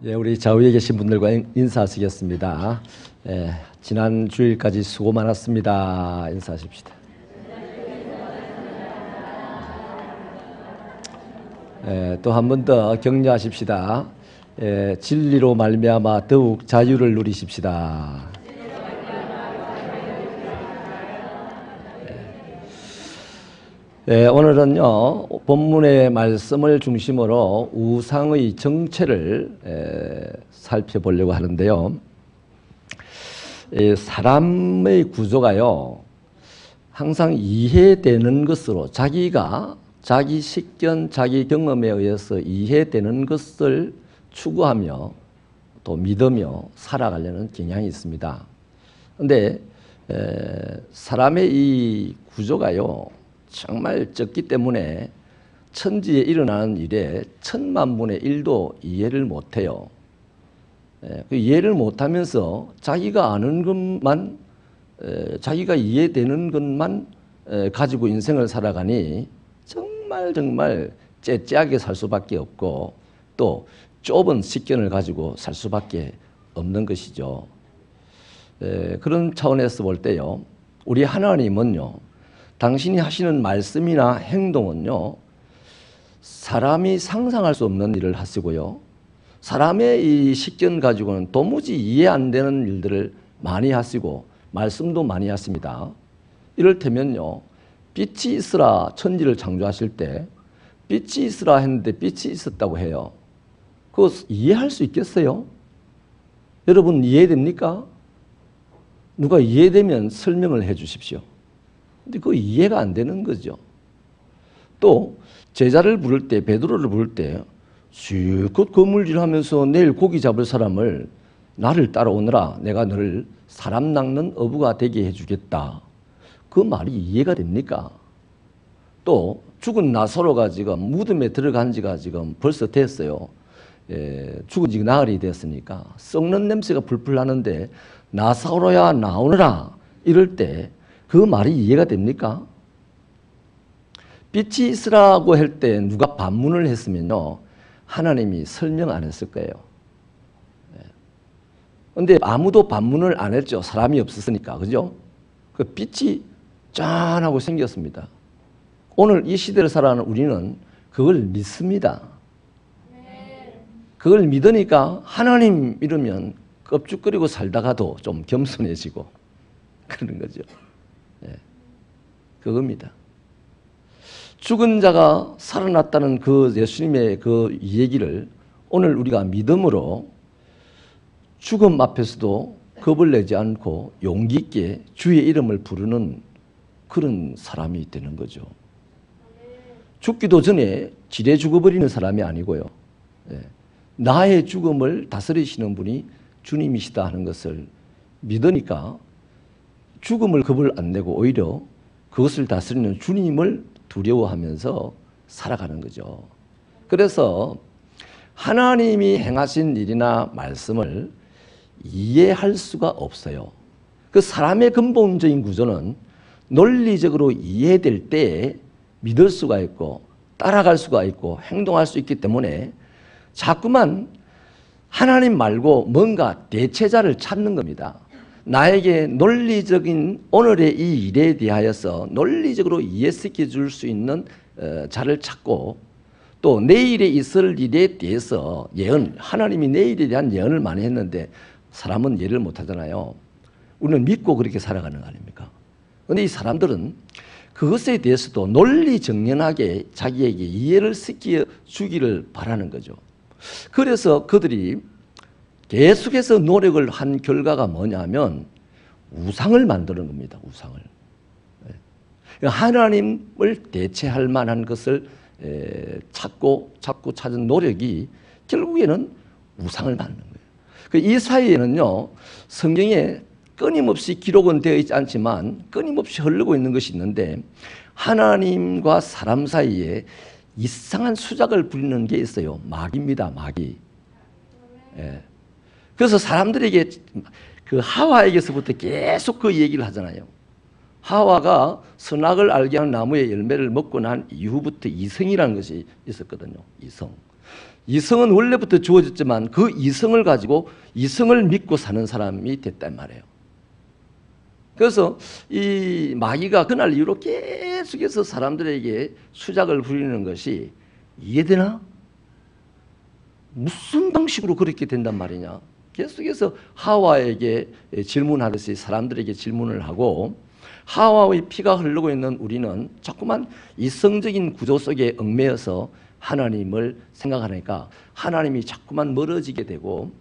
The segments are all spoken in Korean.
예, 우리 좌우에 계신 분들과 인사하시겠습니다. 예, 지난 주일까지 수고 많았습니다. 인사하십시다. 예, 또 한 번 더 격려하십시다. 예, 진리로 말미암아 더욱 자유를 누리십시다. 예, 오늘은요 본문의 말씀을 중심으로 우상의 정체를 살펴보려고 하는데요. 사람의 구조가요 항상 이해되는 것으로 자기 식견, 자기 경험에 의해서 이해되는 것을 추구하며 또 믿으며 살아가려는 경향이 있습니다. 그런데 사람의 이 구조가요 정말 적기 때문에 천지에 일어나는 일에 1000만분의 1도 이해를 못해요. 그 이해를 못하면서 자기가 아는 것만, 자기가 이해되는 것만 가지고 인생을 살아가니 정말 째째하게 살 수밖에 없고 또 좁은 식견을 가지고 살 수밖에 없는 것이죠. 그런 차원에서 볼 때요, 우리 하나님은요, 당신이 하시는 말씀이나 행동은요, 사람이 상상할 수 없는 일을 하시고요, 사람의 이 식견 가지고는 도무지 이해 안 되는 일들을 많이 하시고 말씀도 많이 하십니다. 이를테면요, 빛이 있으라 천지를 창조하실 때 빛이 있으라 했는데 빛이 있었다고 해요. 그거 이해할 수 있겠어요? 여러분 이해됩니까? 누가 이해되면 설명을 해 주십시오. 근데 그거 이해가 안 되는 거죠. 또 제자를 부를 때, 베드로를 부를 때 실컷 거물질하면서 내일 고기 잡을 사람을 나를 따라오너라, 내가 너를 사람 낚는 어부가 되게 해주겠다. 그 말이 이해가 됩니까? 또 죽은 나사로가 지금 무덤에 들어간 지가 지금 벌써 됐어요. 죽은 지 나흘이 됐으니까 썩는 냄새가 풀풀 나는데 나사로야 나오너라 이럴 때 그 말이 이해가 됩니까? 빛이 있으라고 할 때 누가 반문을 했으면요, 하나님이 설명 안 했을 거예요. 그런데 아무도 반문을 안 했죠. 사람이 없었으니까. 그죠? 그 빛이 짠 하고 생겼습니다. 오늘 이 시대를 살아가는 우리는 그걸 믿습니다. 그걸 믿으니까 하나님 이러면 껍죽거리고 살다가도 좀 겸손해지고 그러는 거죠. 그겁니다. 죽은 자가 살아났다는 그 예수님의 그 얘기를 오늘 우리가 믿음으로 죽음 앞에서도 겁을 내지 않고 용기 있게 주의 이름을 부르는 그런 사람이 되는 거죠. 죽기도 전에 지레 죽어버리는 사람이 아니고요. 나의 죽음을 다스리시는 분이 주님이시다 하는 것을 믿으니까 죽음을 겁을 안 내고 오히려 그것을 다스리는 주님을 두려워하면서 살아가는 거죠. 그래서 하나님이 행하신 일이나 말씀을 이해할 수가 없어요. 그 사람의 근본적인 구조는 논리적으로 이해될 때 믿을 수가 있고 따라갈 수가 있고 행동할 수 있기 때문에 자꾸만 하나님 말고 뭔가 대체자를 찾는 겁니다. 나에게 논리적인 오늘의 이 일에 대하여서 논리적으로 이해시켜 줄 수 있는 자를 찾고 또 내일에 있을 일에 대해서 예언, 하나님이 내일에 대한 예언을 많이 했는데 사람은 예를 못 하잖아요. 우리는 믿고 그렇게 살아가는 거 아닙니까? 그런데 이 사람들은 그것에 대해서도 논리정연하게 자기에게 이해를 시켜 주기를 바라는 거죠. 그래서 그들이 계속해서 노력을 한 결과가 뭐냐면 우상을 만드는 겁니다. 우상을. 하나님을 대체할 만한 것을 찾고 찾은 노력이 결국에는 우상을 만드는 거예요. 이 사이에는요, 성경에 끊임없이 기록은 되어 있지 않지만 끊임없이 흐르고 있는 것이 있는데 하나님과 사람 사이에 이상한 수작을 부리는 게 있어요. 마귀입니다. 마귀. 그래서 사람들에게 그 하와에게서부터 계속 그 얘기를 하잖아요. 하와가 선악을 알게 하는 나무의 열매를 먹고 난 이후부터 이성이라는 것이 있었거든요. 이성. 이성은 원래부터 주어졌지만 그 이성을 가지고 이성을 믿고 사는 사람이 됐단 말이에요. 그래서 이 마귀가 그날 이후로 계속해서 사람들에게 수작을 부리는 것이 이해되나? 무슨 방식으로 그렇게 된단 말이냐? 계속해서 하와에게 질문하듯이 사람들에게 질문을 하고, 하와의 피가 흐르고 있는 우리는 자꾸만 이성적인 구조 속에 얽매여서 하나님을 생각하니까 하나님이 자꾸만 멀어지게 되고,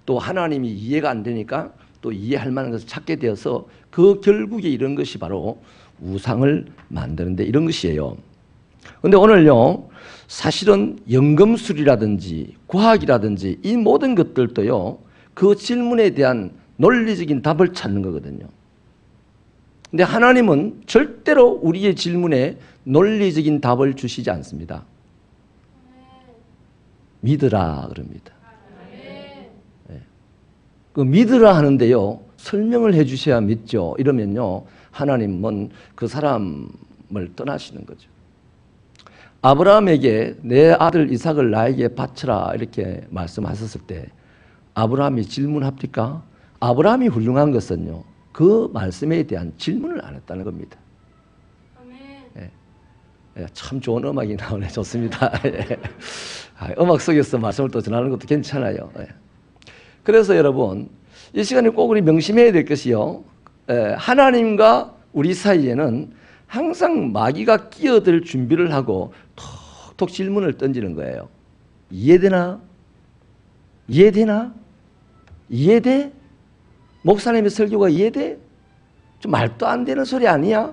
또 하나님이 이해가 안 되니까 또 이해할 만한 것을 찾게 되어서 그 결국에 이런 것이 바로 우상을 만드는데 이런 것이에요. 그런데 오늘요, 사실은 연금술이라든지 과학이라든지 이 모든 것들도요, 그 질문에 대한 논리적인 답을 찾는 거거든요. 근데 하나님은 절대로 우리의 질문에 논리적인 답을 주시지 않습니다. 믿으라 그럽니다. 네. 그 믿으라 하는데요, 설명을 해 주셔야 믿죠. 이러면요, 하나님은 그 사람을 떠나시는 거죠. 아브라함에게 내 아들 이삭을 나에게 바쳐라 이렇게 말씀하셨을 때 아브라함이 질문합니까? 아브라함이 훌륭한 것은요, 그 말씀에 대한 질문을 안 했다는 겁니다. 예. 예, 참 좋은 음악이 나오네. 좋습니다. 예. 음악 속에서 말씀을 또 전하는 것도 괜찮아요. 예. 그래서 여러분, 이 시간에 꼭 우리 명심해야 될 것이요, 하나님과 우리 사이에는 항상 마귀가 끼어들 준비를 하고 톡톡 질문을 던지는 거예요. 이해되나? 이해되나? 이해돼? 목사님의 설교가 이해돼? 좀 말도 안 되는 소리 아니야?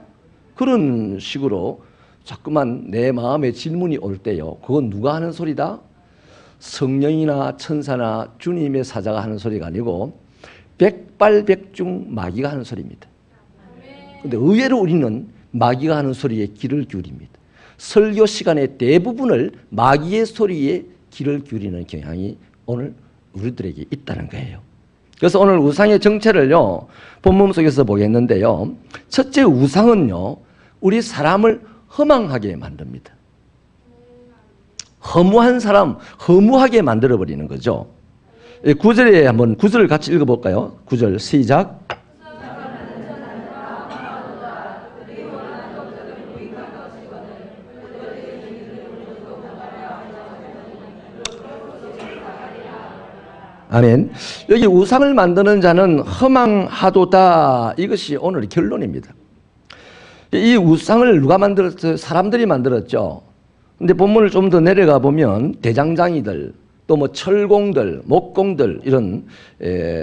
그런 식으로 자꾸만 내 마음에 질문이 올 때요, 그건 누가 하는 소리다? 성령이나 천사나 주님의 사자가 하는 소리가 아니고 백발백중 마귀가 하는 소리입니다. 그런데 의외로 우리는 마귀가 하는 소리에 귀를 기울입니다. 설교 시간의 대부분을 마귀의 소리에 귀를 기울이는 경향이 오늘 우리들에게 있다는 거예요. 그래서 오늘 우상의 정체를요, 본문 속에서 보겠는데요, 첫째, 우상은요, 우리 사람을 허망하게 만듭니다. 허무한 사람, 허무하게 만들어버리는 거죠. 9절에 한번 9절을 같이 읽어볼까요? 9절 시작. 아멘. 여기 우상을 만드는 자는 허망하도다. 이것이 오늘 결론입니다. 이 우상을 누가 만들었어요? 사람들이 만들었죠. 근데 본문을 좀 더 내려가 보면 대장장이들, 또 뭐 철공들, 목공들, 이런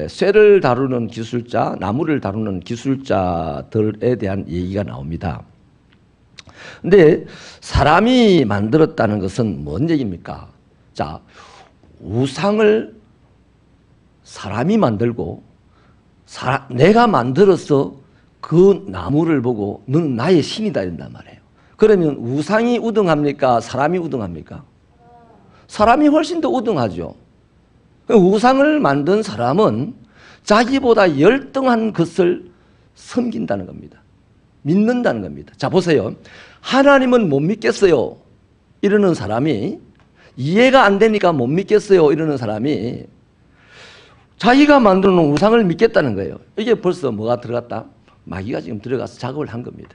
쇠를 다루는 기술자, 나무를 다루는 기술자들에 대한 얘기가 나옵니다. 근데 사람이 만들었다는 것은 뭔 얘기입니까? 자, 우상을 사람이 만들고 내가 만들어서 그 나무를 보고 너는 나의 신이다 이런단 말이에요. 그러면 우상이 우등합니까? 사람이 우등합니까? 사람이 훨씬 더 우등하죠. 우상을 만든 사람은 자기보다 열등한 것을 섬긴다는 겁니다. 믿는다는 겁니다. 자, 보세요. 하나님은 못 믿겠어요 이러는 사람이, 이해가 안 되니까 못 믿겠어요 이러는 사람이 자기가 만들어 놓은 우상을 믿겠다는 거예요. 이게 벌써 뭐가 들어갔다? 마귀가 지금 들어가서 작업을 한 겁니다.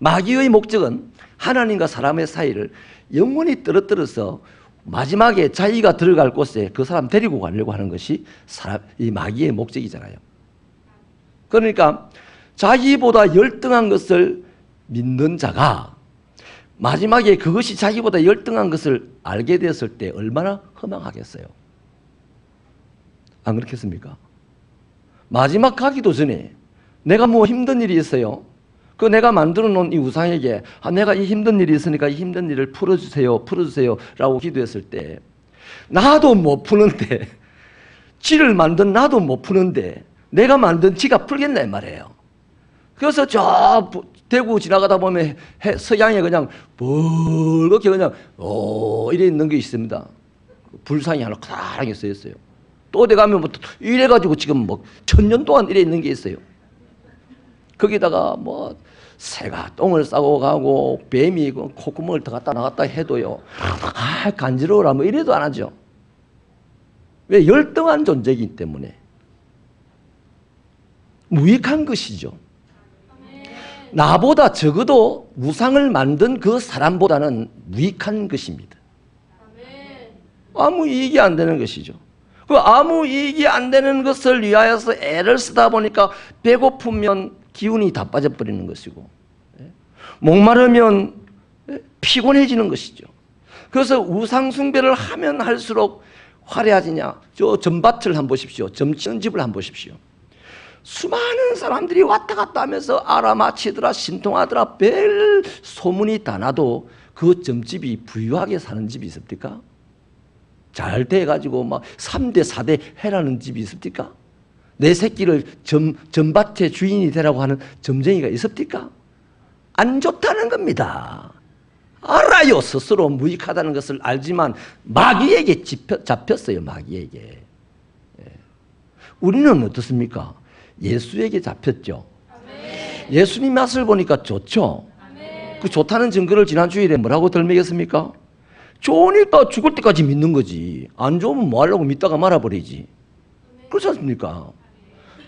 마귀의 목적은 하나님과 사람의 사이를 영원히 떨어뜨려서 마지막에 자기가 들어갈 곳에 그 사람 데리고 가려고 하는 것이 이 마귀의 목적이잖아요. 그러니까 자기보다 열등한 것을 믿는 자가 마지막에 그것이 자기보다 열등한 것을 알게 되었을 때 얼마나 허망하겠어요. 안 그렇겠습니까? 마지막 가기도 전에 내가 뭐 힘든 일이 있어요. 그 내가 만들어 놓은 이 우상에게 내가 이 힘든 일이 있으니까 이 힘든 일을 풀어주세요 라고 기도했을 때 나도 못 푸는데, 지를 만든 나도 못 푸는데 내가 만든 지가 풀겠나 이 말이에요. 그래서 저 대구 지나가다 보면 서양에 그냥 벌겋게 그냥 이래 있는 게 있습니다. 불상이 하나 커다랗게 써 있어요. 또 어디 가면 뭐 이래가지고 지금 뭐 1000년 동안 이래 있는 게 있어요. 거기다가 뭐 새가 똥을 싸고 가고 뱀이 콧구멍을 더 갔다 나갔다 해도요, 간지러워라 뭐 이래도 안 하죠. 왜? 열등한 존재이기 때문에. 무익한 것이죠. 나보다 적어도 우상을 만든 그 사람보다는 무익한 것입니다. 아무 이익이 안 되는 것이죠. 그 아무 이익이 안 되는 것을 위하여서 애를 쓰다 보니까 배고프면 기운이 다 빠져버리는 것이고, 목마르면 피곤해지는 것이죠. 그래서 우상숭배를 하면 할수록 화려해지냐? 저 점밭을 한번 보십시오. 점치는 집을 한번 보십시오. 수많은 사람들이 왔다 갔다 하면서 알아맞히더라, 신통하더라, 별 소문이 다 나도 그 점집이 부유하게 사는 집이 있습니까? 잘 돼가지고 막 3대, 4대 해라는 집이 있습니까? 내 새끼를 점밭의 주인이 되라고 하는 점쟁이가 있습니까? 안 좋다는 겁니다. 알아요. 스스로 무익하다는 것을 알지만 마귀에게 잡혔어요. 마귀에게. 우리는 어떻습니까? 예수에게 잡혔죠. 예수님 맛을 보니까 좋죠. 그 좋다는 증거를 지난 주일에 뭐라고 덜먹였습니까? 좋으니까 죽을 때까지 믿는 거지. 안 좋으면 뭐 하려고 믿다가 말아버리지. 그렇지 않습니까?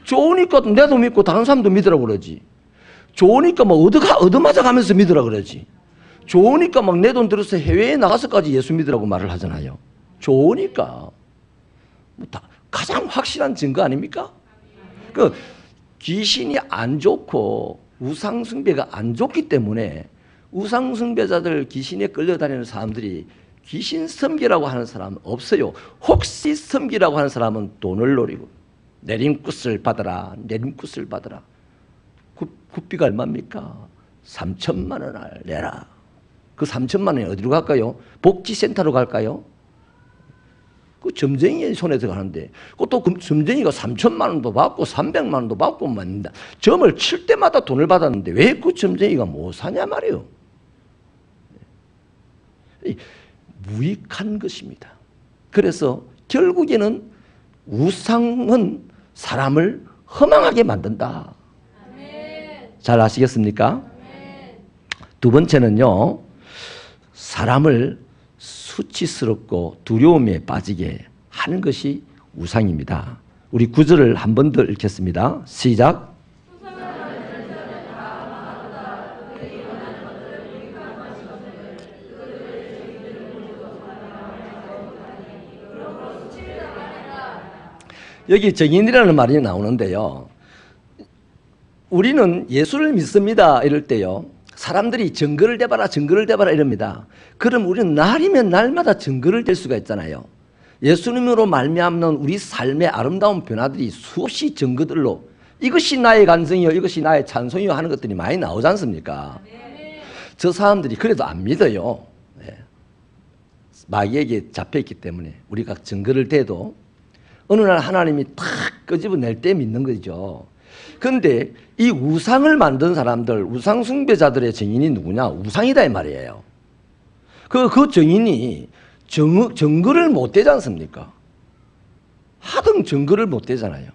좋으니까 내도 믿고 다른 사람도 믿으라고 그러지. 좋으니까 막 얻어맞아 가면서 믿으라 그러지. 좋으니까 막 내 돈 들여서 해외에 나가서까지 예수 믿으라고 말을 하잖아요. 좋으니까. 가장 확실한 증거 아닙니까? 그 귀신이 안 좋고 우상숭배가 안 좋기 때문에 우상숭배자들, 귀신에 끌려다니는 사람들이 귀신 섬기라고 하는 사람은 없어요. 혹시 섬기라고 하는 사람은 돈을 노리고 내림굿을 받아라, 내림굿을 받아라. 굿비가 얼마입니까? 3천만 원을 내라. 그 3천만 원이 어디로 갈까요? 복지센터로 갈까요? 그 점쟁이의 손에 들어가는데, 또 그 점쟁이가 3천만 원도 받고 300만 원도 받고 만다. 점을 칠 때마다 돈을 받았는데 왜 그 점쟁이가 못 사냐 말이에요. 무익한 것입니다. 그래서 결국에는 우상은 사람을 허망하게 만든다. 잘 아시겠습니까? 두 번째는요, 사람을 수치스럽고 두려움에 빠지게 하는 것이 우상입니다. 우리 구절을 한 번 더 읽겠습니다. 시작. 여기 정인이라는 말이 나오는데요, 우리는 예수를 믿습니다 이럴 때요, 사람들이 증거를 대봐라, 증거를 대봐라 이럽니다. 그럼 우리는 날이면 날마다 증거를 댈 수가 있잖아요. 예수님으로 말미암는 우리 삶의 아름다운 변화들이 수없이 증거들로 이것이 나의 간증이요, 이것이 나의 찬송이요 하는 것들이 많이 나오지 않습니까? 저 사람들이 그래도 안 믿어요. 마귀에게 잡혀있기 때문에 우리가 증거를 대도 어느 날 하나님이 탁 끄집어낼 때 믿는 거죠. 그런데 이 우상을 만든 사람들, 우상 숭배자들의 증인이 누구냐? 우상이다 이 말이에요. 그 증인이 증거를 못 대지 않습니까? 하등 증거를 못 대잖아요.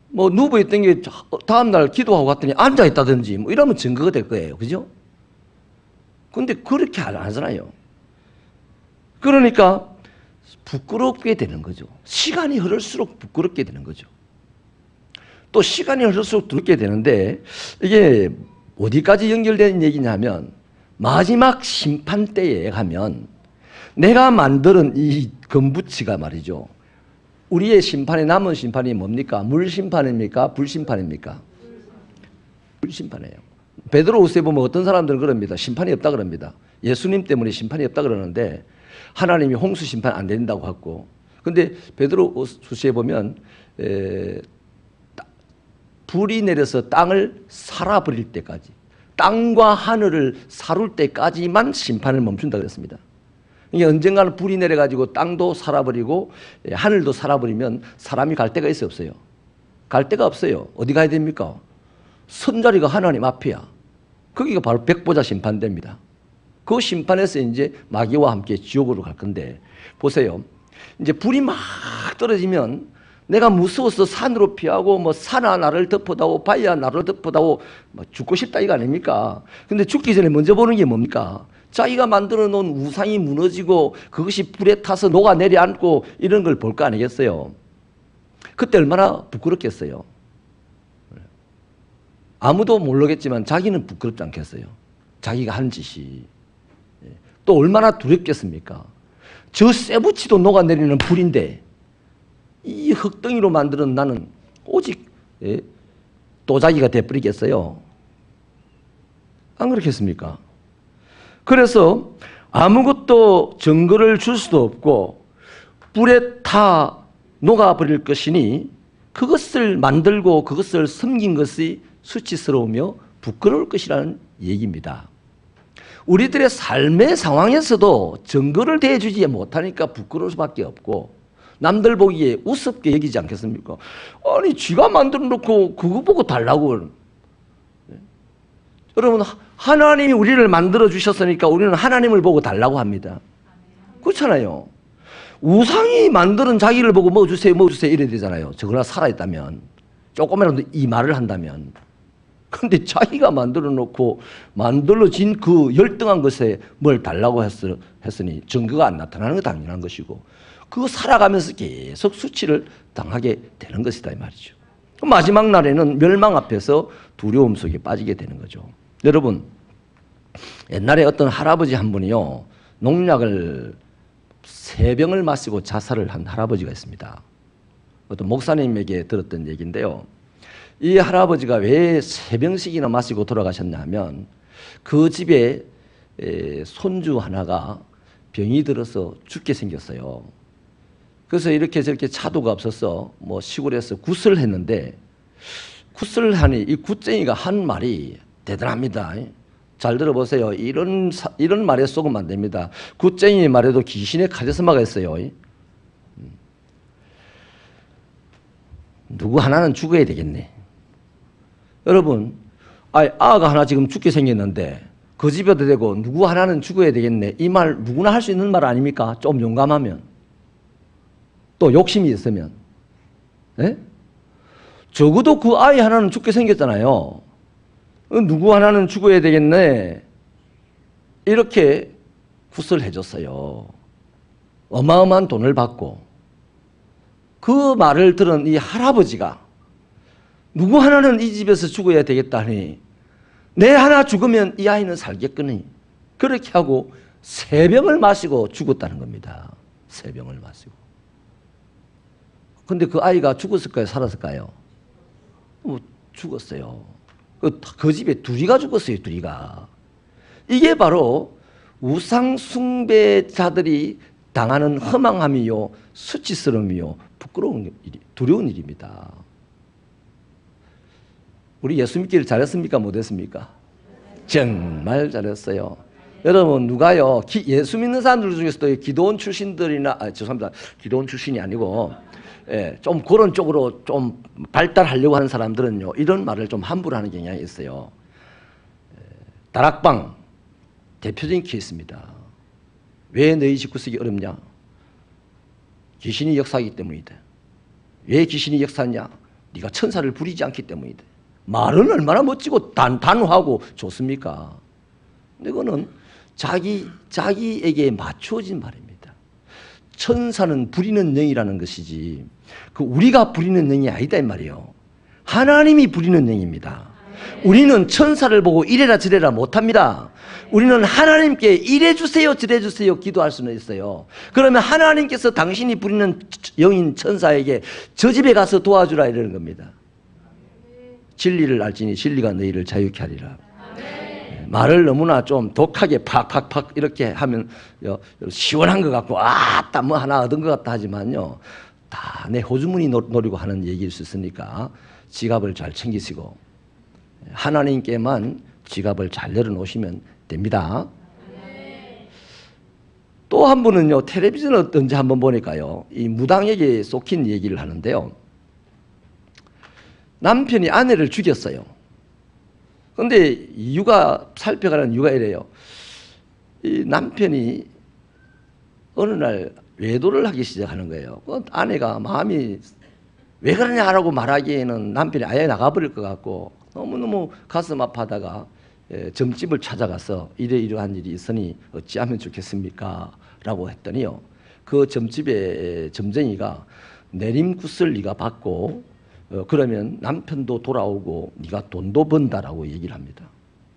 뭐 누워있던 게 다음날 기도하고 갔더니 앉아있다든지 뭐 이러면 증거가 될 거예요. 그죠? 근데 그렇게 안 하잖아요. 그러니까 부끄럽게 되는 거죠. 시간이 흐를수록 부끄럽게 되는 거죠. 또 시간이 흐를수록 두렵게 되는데, 이게 어디까지 연결된 얘기냐면 마지막 심판 때에 가면 내가 만드는 이 건부치가 말이죠, 우리의 심판에 남은 심판이 뭡니까? 물심판입니까? 불심판입니까? 불심판이에요. 베드로후서에 보면 어떤 사람들은 그럽니다. 심판이 없다 그럽니다. 예수님 때문에 심판이 없다 그러는데 하나님이 홍수 심판 안 된다고 하고, 근데 베드로후서에 보면 불이 내려서 땅을 살아버릴 때까지, 땅과 하늘을 사룰 때까지만 심판을 멈춘다 그랬습니다. 이게 언젠가는 불이 내려가지고 땅도 살아버리고 하늘도 살아버리면 사람이 갈 데가 있어요, 없어요? 갈 데가 없어요. 어디 가야 됩니까? 선자리가 하나님 앞이야. 거기가 바로 백보자 심판대입니다. 그 심판에서 이제 마귀와 함께 지옥으로 갈 건데, 보세요. 이제 불이 막 떨어지면 내가 무서워서 산으로 피하고 뭐 산아 나를 덮어다오 바위야 나를 덮어다오 뭐 죽고 싶다 이거 아닙니까? 근데 죽기 전에 먼저 보는 게 뭡니까? 자기가 만들어 놓은 우상이 무너지고 그것이 불에 타서 녹아 내려앉고 이런 걸 볼 거 아니겠어요? 그때 얼마나 부끄럽겠어요? 아무도 모르겠지만 자기는 부끄럽지 않겠어요? 자기가 한 짓이. 또 얼마나 두렵겠습니까? 저 쇠붙이도 녹아내리는 불인데 이 흙덩이로 만드는 나는 오직 도자기가 돼버리겠어요? 안 그렇겠습니까? 그래서 아무것도 증거를 줄 수도 없고 불에 타 녹아버릴 것이니 그것을 만들고 그것을 섬긴 것이 수치스러우며 부끄러울 것이라는 얘기입니다. 우리들의 삶의 상황에서도 증거를 대해주지 못하니까 부끄러울 수밖에 없고 남들 보기에 우습게 여기지 않겠습니까? 아니 쥐가 만들어 놓고 그거 보고 달라고. 여러분 하나님이 우리를 만들어 주셨으니까 우리는 하나님을 보고 달라고 합니다. 그렇잖아요. 우상이 만드는 자기를 보고 뭐 주세요 뭐 주세요 이래야 되잖아요. 저거나 살아있다면 조금이라도 이 말을 한다면. 근데 자기가 만들어 놓고 만들어진 그 열등한 것에 뭘 달라고 했으니 증거가 안 나타나는 건 당연한 것이고 그거 살아가면서 계속 수치를 당하게 되는 것이다 이 말이죠. 마지막 날에는 멸망 앞에서 두려움 속에 빠지게 되는 거죠. 여러분 옛날에 어떤 할아버지 한 분이요 농약을 3병을 마시고 자살을 한 할아버지가 있습니다. 어떤 목사님에게 들었던 얘기인데요. 이 할아버지가 왜 3병씩이나 마시고 돌아가셨냐 하면 그 집에 손주 하나가 병이 들어서 죽게 생겼어요. 그래서 이렇게 저렇게 차도가 없어서 뭐 시골에서 굿을 했는데 굿을 하니 이 굿쟁이가 한 말이 대단합니다. 잘 들어보세요. 이런 말에 속으면 안 됩니다. 굿쟁이 말에도 귀신의 카리스마가 있어요. 누구 하나는 죽어야 되겠네. 여러분, 아가 하나 지금 죽게 생겼는데 그 집에도 되고 누구 하나는 죽어야 되겠네. 이 말 누구나 할 수 있는 말 아닙니까? 좀 용감하면. 또 욕심이 있으면. 네? 적어도 그 아이 하나는 죽게 생겼잖아요. 누구 하나는 죽어야 되겠네. 이렇게 굿을 해줬어요. 어마어마한 돈을 받고. 그 말을 들은 이 할아버지가 누구 하나는 이 집에서 죽어야 되겠다 하니 내 하나 죽으면 이 아이는 살겠거니 그렇게 하고 3병을 마시고 죽었다는 겁니다. 3병을 마시고. 근데 그 아이가 죽었을까요? 살았을까요? 죽었어요. 그 집에 둘이가 죽었어요. 둘이가. 이게 바로 우상 숭배자들이 당하는 허망함이요 수치스러움이요 부끄러운 일, 두려운 일입니다. 우리 예수 믿기를 잘했습니까? 못했습니까? 정말 잘했어요. 여러분 누가요 예수 믿는 사람들 중에서도 기도원 출신들이나 죄송합니다. 기도원 출신이 아니고 좀 그런 쪽으로 좀 발달하려고 하는 사람들은요 이런 말을 좀 함부로 하는 경향이 있어요. 다락방 대표적인 케이스입니다. 왜 너희 집 구석이 어렵냐? 귀신이 역사하기 때문이다. 왜 귀신이 역사하냐? 네가 천사를 부리지 않기 때문이다. 말은 얼마나 멋지고 단호하고 좋습니까? 근데 그거는 자기에게 맞춰진 말입니다. 천사는 부리는 영이라는 것이지 그 우리가 부리는 영이 아니다 이 말이에요. 하나님이 부리는 영입니다. 우리는 천사를 보고 이래라 저래라 못합니다. 우리는 하나님께 이래주세요 저래주세요 기도할 수는 있어요. 그러면 하나님께서 당신이 부리는 영인 천사에게 저 집에 가서 도와주라 이러는 겁니다. 진리를 알지니 진리가 너희를 자유케 하리라. 말을 너무나 좀 독하게 팍팍팍 이렇게 하면 시원한 것 같고 아따 뭐 하나 얻은 것 같다 하지만요 다 내 호주머니 노리고 하는 얘기일 수 있으니까 지갑을 잘 챙기시고 하나님께만 지갑을 잘 내려놓으시면 됩니다. 또 한 분은요 텔레비전을 어떤지 한번 보니까요 이 무당에게 속힌 얘기를 하는데요. 남편이 아내를 죽였어요. 그런데 이유가 살펴가는 이유가 이래요. 이 남편이 어느 날 외도를 하기 시작하는 거예요. 그 아내가 마음이 왜 그러냐라고 말하기에는 남편이 아예 나가버릴 것 같고 너무너무 가슴 아파하다가 점집을 찾아가서 이러이러한 일이 있으니 어찌하면 좋겠습니까? 라고 했더니요. 그 점집의 점쟁이가 내림굿을 네가 받고 그러면 남편도 돌아오고 네가 돈도 번다라고 얘기를 합니다.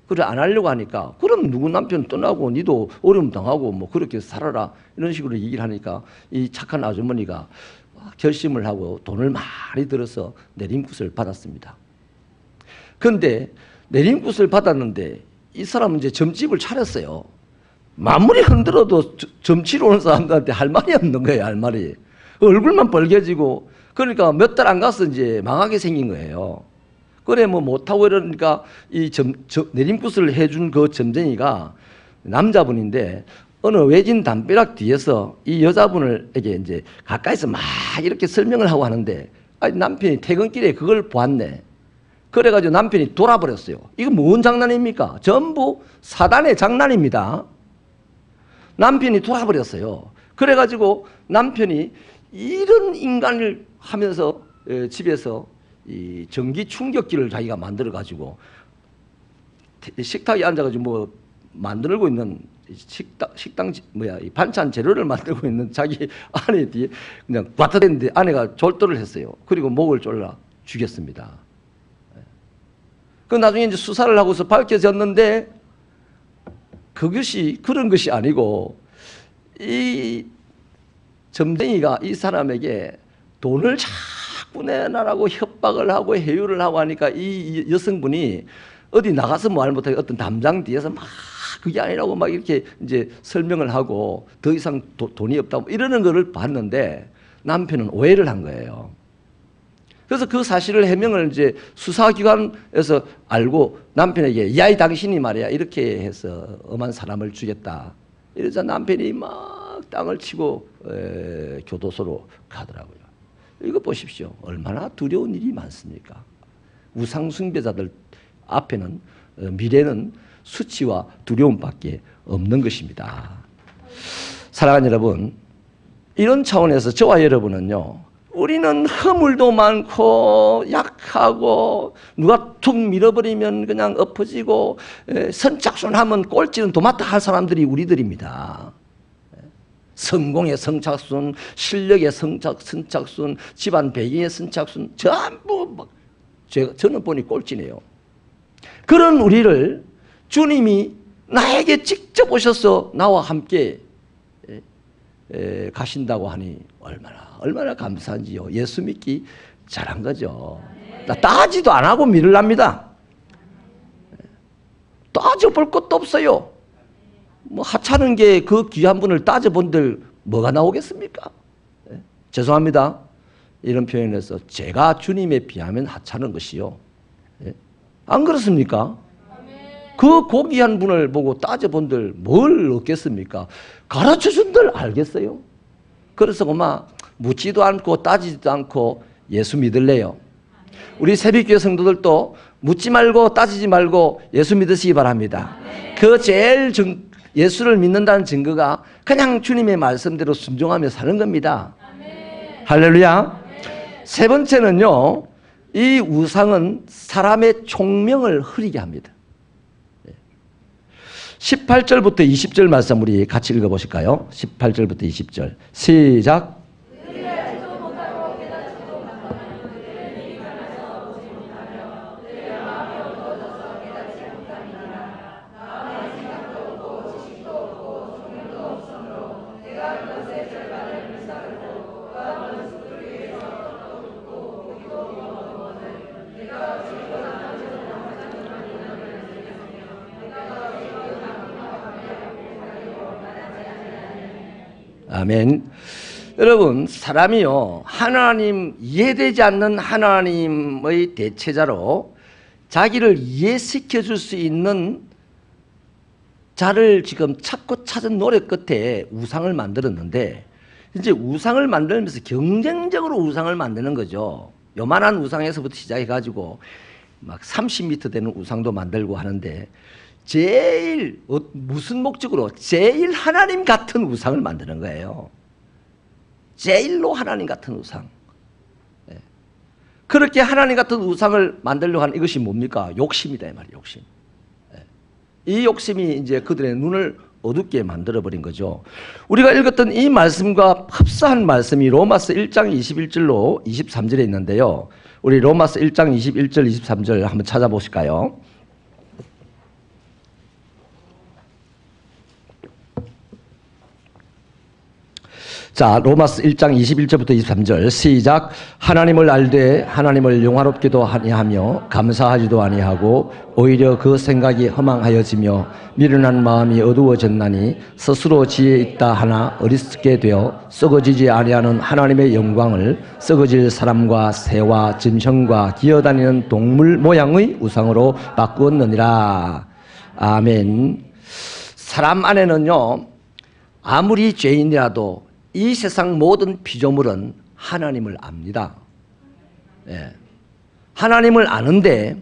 그래 안 하려고 하니까 그럼 누구 남편 떠나고 니도 어려움 당하고 뭐 그렇게 살아라 이런 식으로 얘기를 하니까 이 착한 아주머니가 결심을 하고 돈을 많이 들어서 내림굿을 받았습니다. 그런데 내림굿을 받았는데 이 사람은 이제 점집을 차렸어요. 아무리 흔들어도 점치러 오는 사람들한테 할 말이 없는 거예요. 할 말이. 얼굴만 빨개지고 그러니까 몇 달 안 가서 이제 망하게 생긴 거예요. 그래 뭐 못하고 이러니까 이 내림굿을 해준 그 점쟁이가 남자분인데 어느 외진 담벼락 뒤에서 이 여자분에게 이제 가까이서 막 이렇게 설명을 하고 하는데 남편이 퇴근길에 그걸 보았네. 그래가지고 남편이 돌아버렸어요. 이거 뭔 장난입니까? 전부 사단의 장난입니다. 남편이 돌아버렸어요. 그래가지고 남편이 이런 인간을 하면서 집에서 이 전기 충격기를 자기가 만들어가지고 식탁에 앉아가지고 뭐 만들고 있는 식당 이 반찬 재료를 만들고 있는 자기 아내 뒤에 그냥 바타댔는데 아내가 졸도를 했어요. 그리고 목을 졸라 죽였습니다. 그 나중에 이제 수사를 하고서 밝혀졌는데 그것이 그런 것이 아니고 이 점쟁이가 이 사람에게 돈을 자꾸 내놔라고 협박을 하고 해유를 하고 하니까 이 여성분이 어디 나가서 뭐 할 못하게 어떤 담장 뒤에서 막 그게 아니라고 막 이렇게 이제 설명을 하고 더 이상 돈이 없다고 이러는 거를 봤는데 남편은 오해를 한 거예요. 그래서 그 사실을 해명을 이제 수사기관에서 알고 남편에게 야, 이 당신이 말이야 이렇게 해서 엄한 사람을 죽였다. 이러자 남편이 막 땅을 치고 교도소로 가더라고요. 이거 보십시오. 얼마나 두려운 일이 많습니까? 우상숭배자들 앞에는 미래는 수치와 두려움밖에 없는 것입니다. 사랑하는 여러분, 이런 차원에서 저와 여러분은요, 우리는 허물도 많고 약하고 누가 툭 밀어버리면 그냥 엎어지고 선착순하면 꼴찌는 도맡아 할 사람들이 우리들입니다. 성공의 선착순, 실력의 선착순, 집안 배경의 선착순 전부 막 저는 보니 꼴찌네요. 그런 우리를 주님이 나에게 직접 오셔서 나와 함께 가신다고 하니 얼마나 감사한지요. 예수 믿기 잘한 거죠. 따지도 안 하고 믿으랍니다. 따져볼 것도 없어요. 뭐 하찮은 게 그 귀한 분을 따져본들 뭐가 나오겠습니까? 죄송합니다. 이런 표현에서 제가 주님에 비하면 하찮은 것이요. 안 그렇습니까? 그 고귀한 분을 보고 따져본들 뭘 얻겠습니까? 가르쳐준들 알겠어요? 그래서 그만 묻지도 않고 따지지도 않고 예수 믿을래요. 우리 새벽교회 성도들도 묻지 말고 따지지 말고 예수 믿으시기 바랍니다. 그 제일 예수를 믿는다는 증거가 그냥 주님의 말씀대로 순종하며 사는 겁니다. 할렐루야. 세 번째는요, 이 우상은 사람의 총명을 흐리게 합니다. 18절부터 20절 말씀 우리 같이 읽어보실까요? 18절부터 20절 시작. 아멘. 여러분, 사람이요, 하나님, 이해되지 않는 하나님의 대체자로 자기를 이해시켜 줄 수 있는 자를 지금 찾고 찾은 노력 끝에 우상을 만들었는데, 이제 우상을 만들면서 경쟁적으로 우상을 만드는 거죠. 요만한 우상에서부터 시작해가지고 막 30m 되는 우상도 만들고 하는데, 제일 무슨 목적으로? 제일 하나님 같은 우상을 만드는 거예요. 제일로 하나님 같은 우상. 그렇게 하나님 같은 우상을 만들려고 하는 이것이 뭡니까? 욕심이다 이 말이에요. 욕심. 이 욕심이 이제 그들의 눈을 어둡게 만들어버린 거죠. 우리가 읽었던 이 말씀과 흡사한 말씀이 로마서 1장 21절로 23절에 있는데요. 우리 로마서 1장 21절 23절 한번 찾아보실까요? 자, 로마서 1장 21절부터 23절 시작. 하나님을 알되 하나님을 영화롭게도 아니하며 감사하지도 아니하고 오히려 그 생각이 허망하여지며 미련한 마음이 어두워졌나니 스스로 지혜 있다 하나 어리석게 되어 썩어지지 아니하는 하나님의 영광을 썩어질 사람과 새와 짐승과 기어다니는 동물 모양의 우상으로 바꾸었느니라. 아멘. 사람 안에는요, 아무리 죄인이라도 이 세상 모든 피조물은 하나님을 압니다. 예. 하나님을 아는데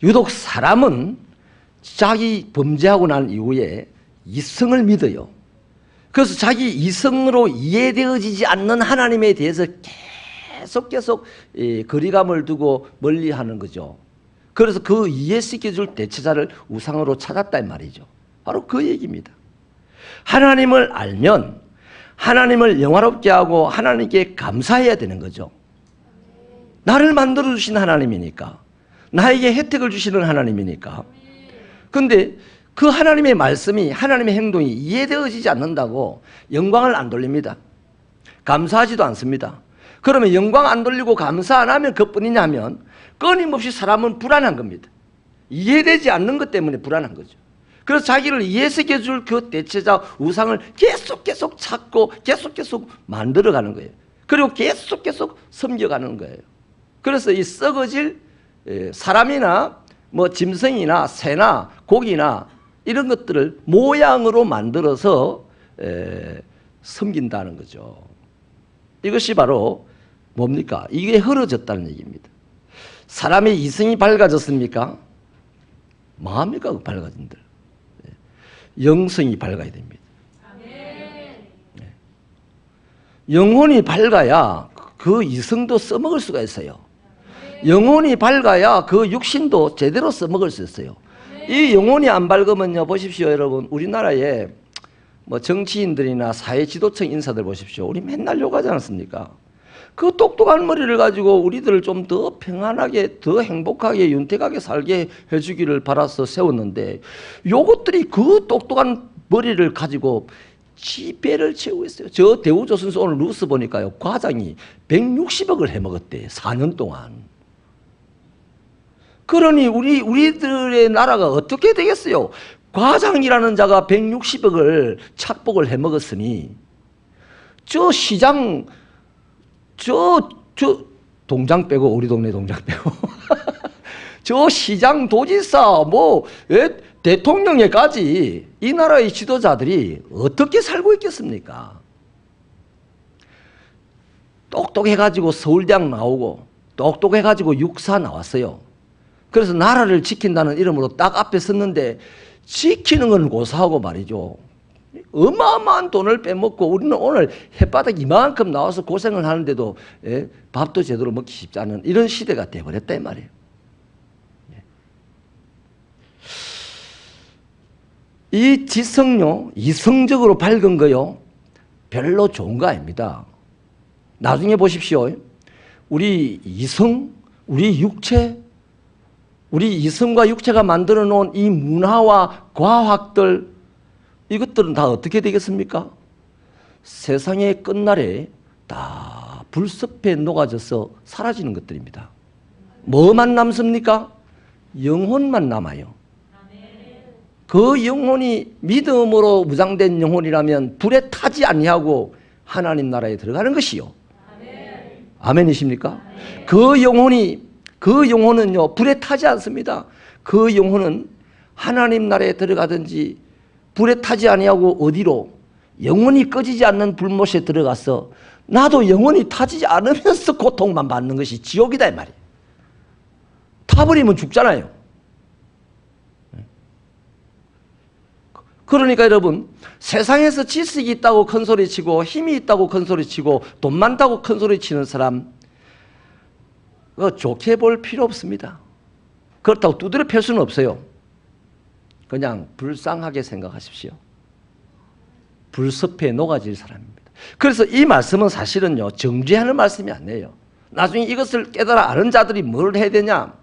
유독 사람은 자기 범죄하고 난 이후에 이성을 믿어요. 그래서 자기 이성으로 이해되어지지 않는 하나님에 대해서 계속 거리감을 두고 멀리하는 거죠. 그래서 그 이해시켜줄 대체자를 우상으로 찾았다 이 말이죠. 바로 그 얘기입니다. 하나님을 알면 하나님을 영화롭게 하고 하나님께 감사해야 되는 거죠. 나를 만들어주신 하나님이니까, 나에게 혜택을 주시는 하나님이니까. 그런데 그 하나님의 말씀이, 하나님의 행동이 이해되어지지 않는다고 영광을 안 돌립니다. 감사하지도 않습니다. 그러면 영광 안 돌리고 감사 안 하면 그뿐이냐면 끊임없이 사람은 불안한 겁니다. 이해되지 않는 것 때문에 불안한 거죠. 그래서 자기를 이해시켜 줄 그 대체자 우상을 계속 찾고 계속 만들어가는 거예요. 그리고 계속 섬겨가는 거예요. 그래서 이 썩어질 사람이나 뭐 짐승이나 새나 고기나 이런 것들을 모양으로 만들어서 섬긴다는 거죠. 이것이 바로 뭡니까? 이게 흐려졌다는 얘기입니다. 사람의 이성이 밝아졌습니까? 뭐합니까? 밝아진들. 영성이 밝아야 됩니다. 네. 영혼이 밝아야 그 이성도 써먹을 수가 있어요. 영혼이 밝아야 그 육신도 제대로 써먹을 수 있어요. 이 영혼이 안 밝으면요, 보십시오 여러분, 우리나라에 뭐 정치인들이나 사회 지도층 인사들 보십시오. 우리 맨날 욕하지 않습니까? 그 똑똑한 머리를 가지고 우리들을 좀 더 평안하게, 더 행복하게, 윤택하게 살게 해주기를 바라서 세웠는데 요것들이 그 똑똑한 머리를 가지고 지배를 채우고 있어요. 저 대우조선소 오늘 뉴스 보니까요, 과장이 160억을 해먹었대, 4년 동안. 그러니 우리들의 나라가 어떻게 되겠어요? 과장이라는 자가 160억을 착복을 해먹었으니 저 시장, 저 동장 빼고, 우리 동네 동장 빼고 저 시장, 도지사, 대통령에까지 이 나라의 지도자들이 어떻게 살고 있겠습니까? 똑똑해가지고 서울대학 나오고 똑똑해가지고 육사 나왔어요. 그래서 나라를 지킨다는 이름으로 딱 앞에 섰는데 지키는 건 고사하고 말이죠. 어마어마한 돈을 빼먹고 우리는 오늘 햇바닥 이만큼 나와서 고생을 하는데도 밥도 제대로 먹기 쉽지 않은 이런 시대가 돼버렸다 이 말이에요. 이 지성요, 이성적으로 밝은 거요, 별로 좋은 거 아닙니다. 나중에 보십시오. 우리 이성, 우리 육체, 우리 이성과 육체가 만들어 놓은 이 문화와 과학들, 이것들은 다 어떻게 되겠습니까? 세상의 끝날에 다 불섭에 녹아져서 사라지는 것들입니다. 뭐만 남습니까? 영혼만 남아요. 그 영혼이 믿음으로 무장된 영혼이라면 불에 타지 아니하고 하나님 나라에 들어가는 것이요. 아멘이십니까? 그 영혼은요, 불에 타지 않습니다. 그 영혼은 하나님 나라에 들어가든지 불에 타지 아니하고 어디로? 영원히 꺼지지 않는 불못에 들어가서 나도 영원히 타지 않으면서 고통만 받는 것이 지옥이다 이 말이에요. 타버리면 죽잖아요. 그러니까 여러분, 세상에서 지식이 있다고 큰소리치고 힘이 있다고 큰소리치고 돈 많다고 큰소리치는 사람, 좋게 볼 필요 없습니다. 그렇다고 두드려 팰 수는 없어요. 그냥 불쌍하게 생각하십시오. 불섭에 녹아질 사람입니다. 그래서 이 말씀은 사실은요, 정죄하는 말씀이 아니에요. 나중에 이것을 깨달아 아는 자들이 뭘 해야 되냐?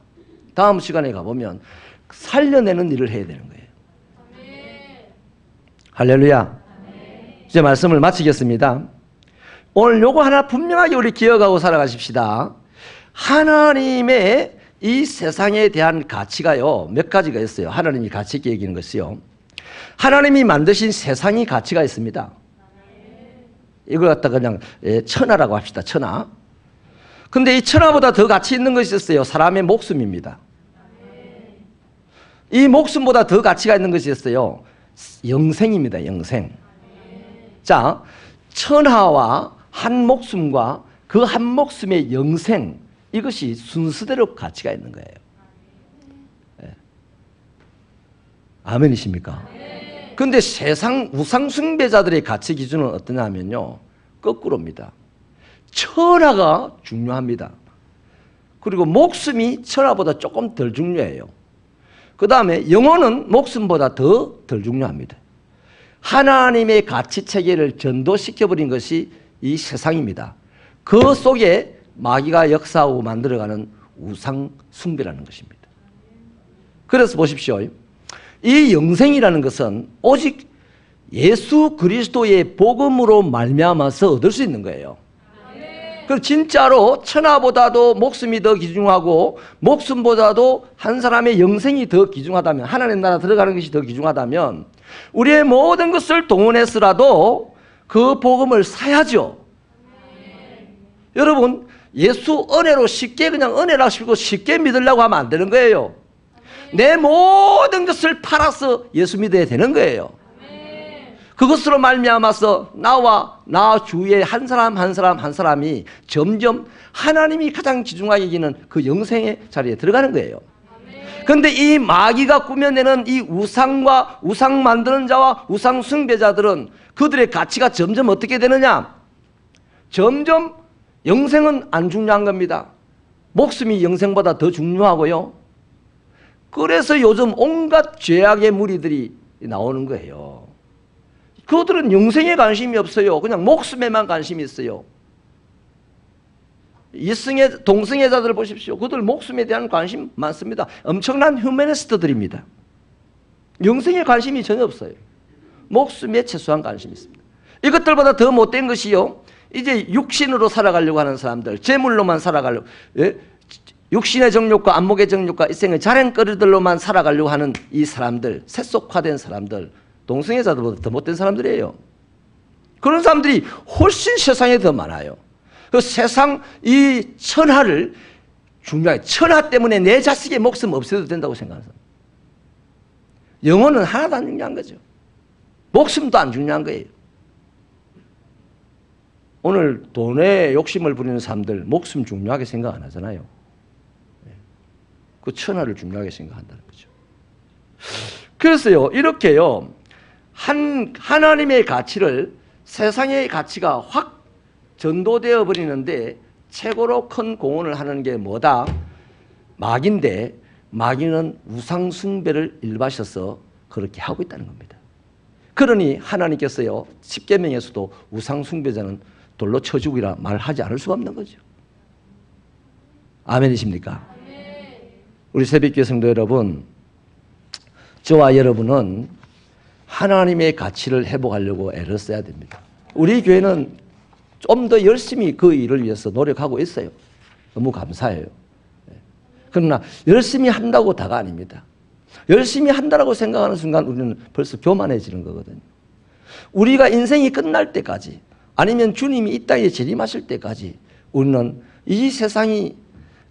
다음 시간에 가보면 살려내는 일을 해야 되는 거예요. 할렐루야. 이제 말씀을 마치겠습니다. 오늘 요거 하나 분명하게 우리 기억하고 살아가십시다. 하나님의 이 세상에 대한 가치가요, 몇 가지가 있어요. 하나님이 가치 있게 여기는 것이요. 하나님이 만드신 세상이 가치가 있습니다. 이걸 갖다가 그냥 천하라고 합시다. 천하. 근데 이 천하보다 더 가치 있는 것이 있어요. 사람의 목숨입니다. 이 목숨보다 더 가치가 있는 것이 있어요. 영생입니다. 영생. 자, 천하와 한 목숨과 그 한 목숨의 영생, 이것이 순서대로 가치가 있는 거예요. 네. 아멘이십니까? 그런데 세상 우상 숭배자들의 가치 기준은 어떠냐면요, 거꾸로입니다. 천하가 중요합니다. 그리고 목숨이 천하보다 조금 덜 중요해요. 그 다음에 영혼은 목숨보다 더 덜 중요합니다. 하나님의 가치 체계를 전도시켜버린 것이 이 세상입니다. 그 속에 마귀가 역사하고 만들어가는 우상 숭배라는 것입니다. 그래서 보십시오. 이 영생이라는 것은 오직 예수 그리스도의 복음으로 말미암아서 얻을 수 있는 거예요. 그 진짜로 천하보다도 목숨이 더 귀중하고 목숨보다도 한 사람의 영생이 더 귀중하다면, 하나님 나라 들어가는 것이 더 귀중하다면 우리의 모든 것을 동원해서라도 그 복음을 사야죠. 여러분, 예수 은혜로 쉽게 그냥 은혜라 싶고 쉽게 믿으려고 하면 안 되는 거예요. 내 모든 것을 팔아서 예수 믿어야 되는 거예요. 그것으로 말미암아서 나와 나 주위에 한 사람 한 사람 한 사람이 점점 하나님이 가장 귀중하게 여기는 그 영생의 자리에 들어가는 거예요. 그런데 이 마귀가 꾸며내는 이 우상과 우상 만드는 자와 우상 숭배자들은 그들의 가치가 점점 어떻게 되느냐? 점점 영생은 안 중요한 겁니다. 목숨이 영생보다 더 중요하고요. 그래서 요즘 온갖 죄악의 무리들이 나오는 거예요. 그들은 영생에 관심이 없어요. 그냥 목숨에만 관심이 있어요. 이승의 동승애자들 보십시오. 그들 목숨에 대한 관심 많습니다. 엄청난 휴머니스트들입니다. 영생에 관심이 전혀 없어요. 목숨에 최소한 관심이 있습니다. 이것들보다 더 못된 것이요, 이제 육신으로 살아가려고 하는 사람들, 재물로만 살아가려고, 육신의 정욕과 안목의 정욕과 일생의 자랑거리들로만 살아가려고 하는 이 사람들, 세속화된 사람들, 동성애자들보다 더 못된 사람들이에요. 그런 사람들이 훨씬 세상에 더 많아요. 그 세상 이 천하를 중요하게, 천하 때문에 내 자식의 목숨 없애도 된다고 생각하는 사람. 영혼은 하나도 안 중요한 거죠. 목숨도 안 중요한 거예요. 오늘 돈에 욕심을 부리는 사람들 목숨 중요하게 생각 안 하잖아요. 그 천하를 중요하게 생각한다는 거죠. 그래서요, 이렇게요, 하나님의 가치를, 세상의 가치가 확 전도되어 버리는데 최고로 큰 공헌을 하는 게 뭐다? 마귀인데, 마귀는 우상 숭배를 일바셔서 그렇게 하고 있다는 겁니다. 그러니 하나님께서요, 십계명에서도 우상 숭배자는 돌로 쳐 죽이라 말하지 않을 수가 없는 거죠. 아멘이십니까? 우리 새벽교회 성도 여러분, 저와 여러분은 하나님의 가치를 회복하려고 애를 써야 됩니다. 우리 교회는 좀 더 열심히 그 일을 위해서 노력하고 있어요. 너무 감사해요. 그러나 열심히 한다고 다가 아닙니다. 열심히 한다고 생각하는 순간 우리는 벌써 교만해지는 거거든요. 우리가 인생이 끝날 때까지, 아니면 주님이 이 땅에 재림하실 때까지 우리는 이 세상이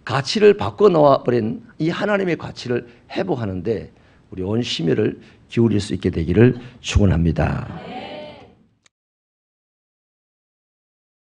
가치를 바꿔놓아버린 이 하나님의 가치를 회복하는데 우리 온 심혈을 기울일 수 있게 되기를 축원합니다.